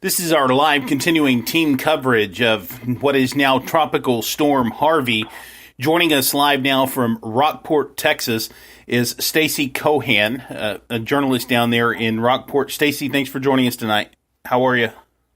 This is our live continuing team coverage of what is now Tropical Storm Harvey. Joining us live now from Rockport, Texas, is Stacey Cohan, a journalist down there in Rockport. Stacey, thanks for joining us tonight. How are you?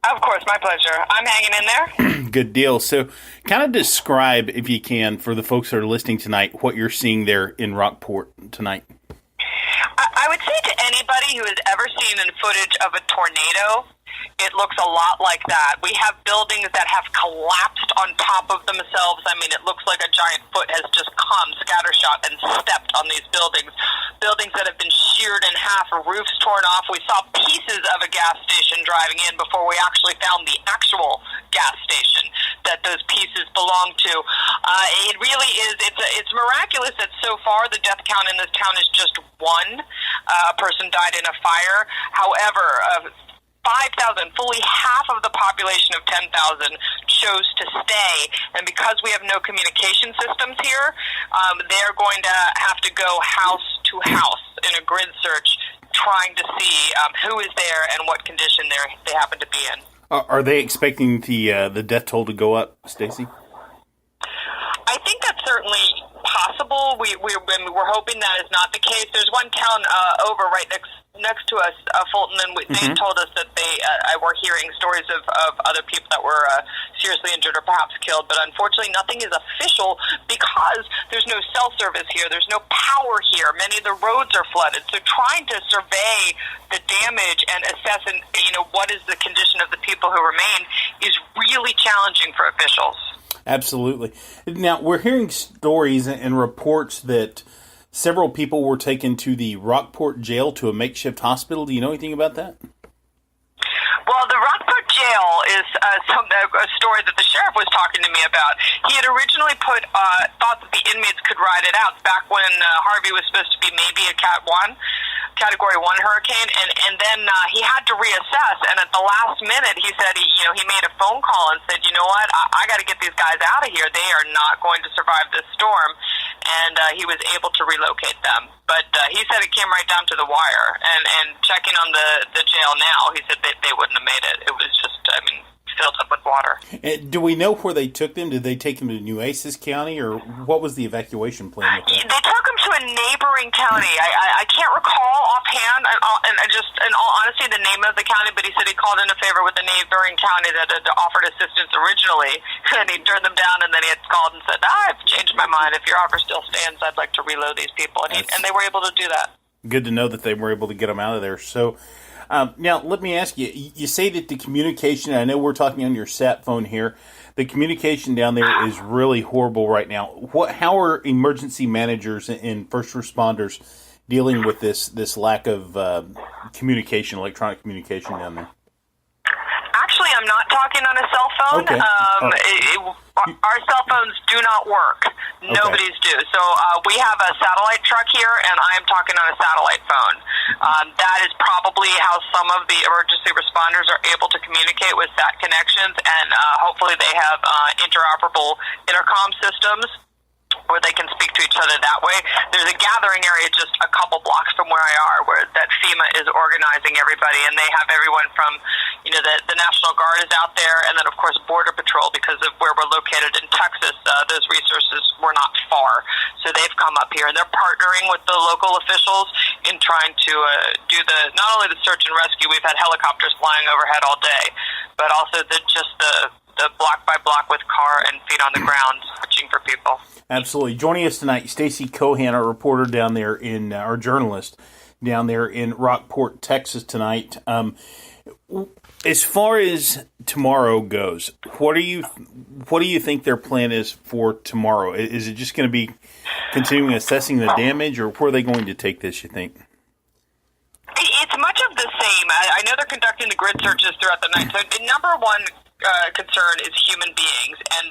Of course, my pleasure. I'm hanging in there. Good deal. So kind of describe, if you can, for the folks that are listening tonight, what you're seeing there in Rockport tonight. I would say to anybody who has ever seen footage of a tornado, it looks a lot like that. We have buildings that have collapsed on top of themselves. I mean, it looks like a giant foot has just come scattershot and stepped on these buildings. Buildings that have been sheared in half, roofs torn off. We saw pieces of a gas station driving in before we actually found the actual gas station that those pieces belong to. It really is, it's miraculous that so far the death count in this town is just one. A person died in a fire. However, 5,000, fully half of the population of 10,000 chose to stay. And because we have no communication systems here, they're going to have to go house to house in a grid search trying to see who is there and what condition they happen to be in. Are they expecting the death toll to go up, Stacey? I think that's certainly possible. We're hoping that is not the case. There's one town over right next to us, Fulton, and they told us that I were hearing stories of other people that were seriously injured or perhaps killed, but unfortunately nothing is official because there's no cell service here. There's no power here. Many of the roads are flooded. So trying to survey the damage and assess, what is the condition of the people who remain is really challenging for officials. Absolutely. Now, we're hearing stories and reports that several people were taken to the Rockport jail to a makeshift hospital. Do you know anything about that? Well, the Rockport jail is a story that the sheriff was talking to me about. He had originally thought that the inmates could ride it out back when Harvey was supposed to be maybe a Category 1 hurricane, and then he had to reassess, and at the last minute he said he made a phone call and said, you know what, I got to get these guys out of here. They are not going to survive this storm, and he was able to relocate them. But he said it came right down to the wire, and checking on the jail now, he said they wouldn't have made it. It was just, filled up with water. Do we know where they took them? Did they take them to Nueces County, or what was the evacuation plan with that? They took them to a neighboring county. I can't recall offhand, and just in all honesty, the name of the county, but he said he called in a favor with the neighboring county that had offered assistance originally, and he turned them down, and then he had called and said, I've changed my mind. If your offer still stands, I'd like to reload these people. And they were able to do that. Good to know that they were able to get them out of there. So, now, let me ask you, you say that the communication, I know we're talking on your sat phone here, the communication down there is really horrible right now. How are emergency managers and first responders dealing with this lack of communication, electronic communication down there? Actually, I'm not talking on a cell phone. Okay. Our cell phones do not work. Nobody's do. So we have a satellite truck here, and I am talking on a satellite phone. That is probably how some of the emergency responders are able to communicate with sat connections, and hopefully they have interoperable intercom systems where they can speak to each other that way. There's a gathering area just a couple blocks from where I are where that FEMA is organizing everybody, and they have everyone from, the National Guard is out there, and then, of course, Border Patrol, because of where we're located in Texas, those resources were not far. So they've come up here, and they're partnering with the local officials in trying to do not only the search and rescue, we've had helicopters flying overhead all day, but also the block by block with car and feet on the ground searching for people. Absolutely. Joining us tonight, Stacey Cohan, our reporter down there our journalist down there in Rockport, Texas tonight. As far as tomorrow goes, what do you think their plan is for tomorrow? Is it just going to be continuing assessing the damage, or where are they going to take this, you think? It's much of the same. I know they're conducting the grid searches throughout the night. So the number one concern is human beings, and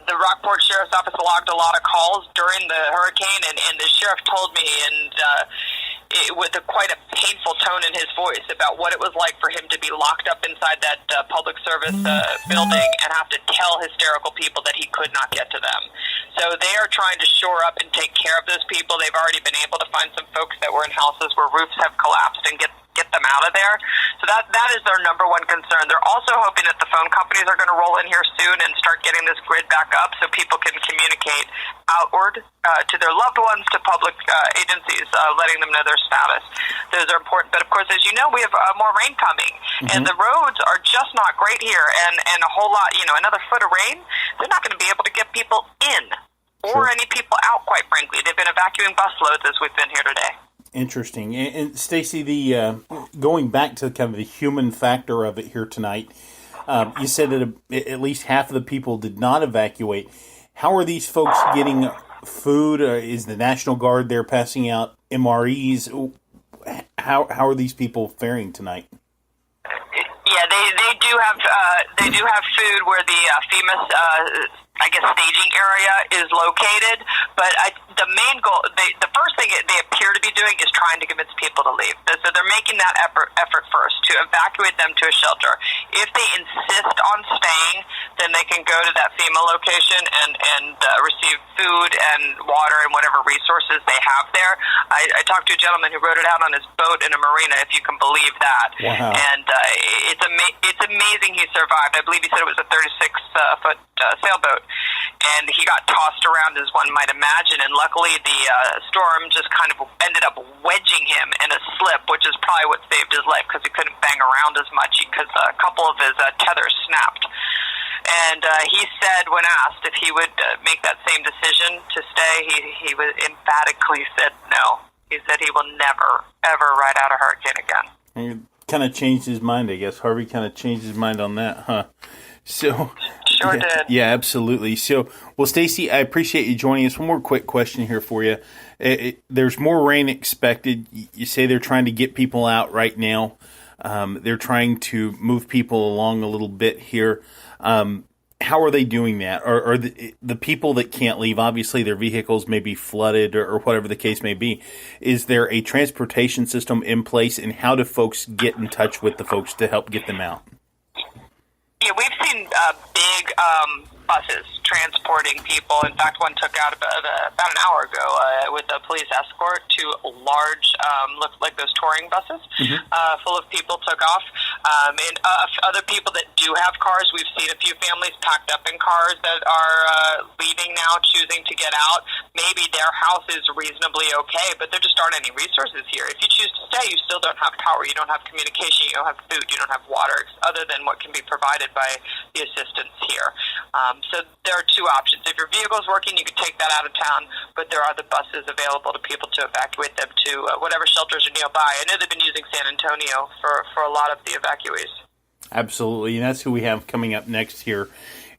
the Rockport Sheriff's Office logged a lot of calls during the hurricane, and the sheriff told me, with quite a painful tone in his voice, about what it was like for him to be locked up inside that public service building and have to tell hysterical people that he could not get to them. So they are trying to shore up and take care of those people. They've already been able to find some folks that were in houses where roofs have collapsed and get them out of there. So that is their number one concern. They're also hoping that the phone companies are going to roll in here soon and start getting this grid back up so people can communicate outward to their loved ones, to public agencies, letting them know their status. Those are important. But, of course, as you know, we have more rain coming, and the roads are just not great here, and a whole lot, another foot of rain, they're not going to be able to get people in or any people out, quite frankly. They've been evacuating busloads as we've been here today. Interesting. And Stacey, the going back to kind of the human factor of it here tonight, you said that at least half of the people did not evacuate. How are these folks getting food? Is the National Guard there passing out MREs? How are these people faring tonight? Yeah, they do have food where the FEMA staging area is located, but the main goal, the first thing they appear to be doing is trying to convince people to leave. So they're making that effort first to evacuate them to a shelter. If they insist on staying, then they can go to that FEMA location and receive food and water and whatever resources they have there. I talked to a gentleman who wrote it out on his boat in a marina, if you can believe that. Wow. And it's amazing he survived. I believe he said it was a 36-foot sailboat, and he got tossed around, as one might imagine, and luckily the storm just kind of ended up wedging him in a slip, which is probably what saved his life, because he couldn't bang around as much because a couple of his tethers snapped. And he said, when asked if he would make that same decision to stay, he was emphatically said no. He said he will never, ever ride out a hurricane again. And he kind of changed his mind, I guess. Harvey kind of changed his mind on that, huh? So, sure did. Yeah, absolutely. So, well, Stacey, I appreciate you joining us. One more quick question here for you. There's more rain expected. You say they're trying to get people out right now. They're trying to move people along a little bit here. How are they doing that? Are the people that can't leave, obviously their vehicles may be flooded or whatever the case may be. Is there a transportation system in place, and how do folks get in touch with the folks to help get them out? Yeah, we've seen big buses transporting people. In fact, one took out about an hour ago with a police escort to large, looked like those touring buses, full of people took off. And other people that do have cars, we've seen a few families packed up in cars that are leaving now, choosing to get out. Maybe their house is reasonably okay, but there just aren't any resources here. If you choose to stay, you still don't have power, you don't have communication, you don't have food, you don't have water, other than what can be provided by the assistance here. So there are two options. If your vehicle's working, you can take that out of town, but there are the buses available to people to evacuate them to whatever shelters are nearby. I know they've been using San Antonio for a lot of the evacuees. Absolutely, and that's who we have coming up next here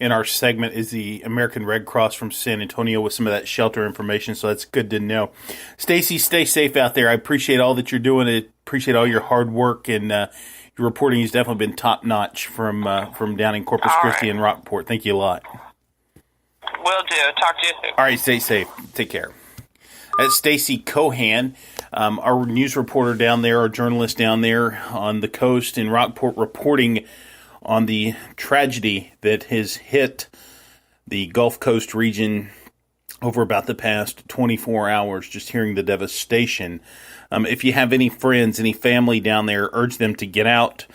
in our segment is the American Red Cross from San Antonio with some of that shelter information, so that's good to know. Stacey, stay safe out there. I appreciate all that you're doing. I appreciate all your hard work, and your reporting has definitely been top-notch from down in Corpus Christi and Rockport. Thank you a lot. Will do. Talk to you soon. All right, stay safe. Take care. That's Stacey Cohan, our news reporter down there, our journalist down there on the coast in Rockport, reporting on the tragedy that has hit the Gulf Coast region over about the past 24 hours, just hearing the devastation. If you have any friends, any family down there, urge them to get out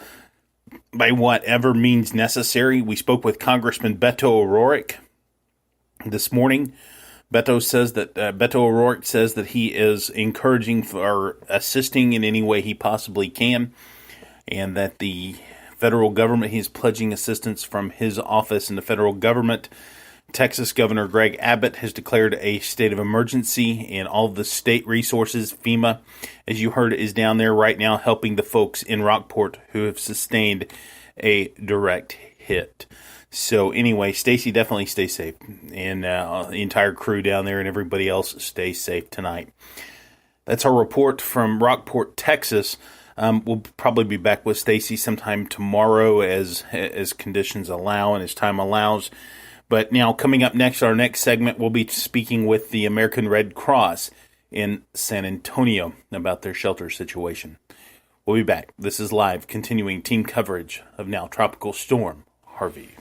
by whatever means necessary. We spoke with Congressman Beto O'Rourke this morning. Beto O'Rourke says that he is encouraging or assisting in any way he possibly can, and that the federal government, he's pledging assistance from his office in the federal government. Texas Governor Greg Abbott has declared a state of emergency, and all of the state resources, FEMA, as you heard, is down there right now helping the folks in Rockport who have sustained a direct hit. So anyway, Stacey, definitely stay safe, and the entire crew down there and everybody else stay safe tonight. That's our report from Rockport, Texas. We'll probably be back with Stacey sometime tomorrow as conditions allow and as time allows. But now, coming up next, our next segment, we'll be speaking with the American Red Cross in San Antonio about their shelter situation. We'll be back. This is live, continuing team coverage of now Tropical Storm Harvey.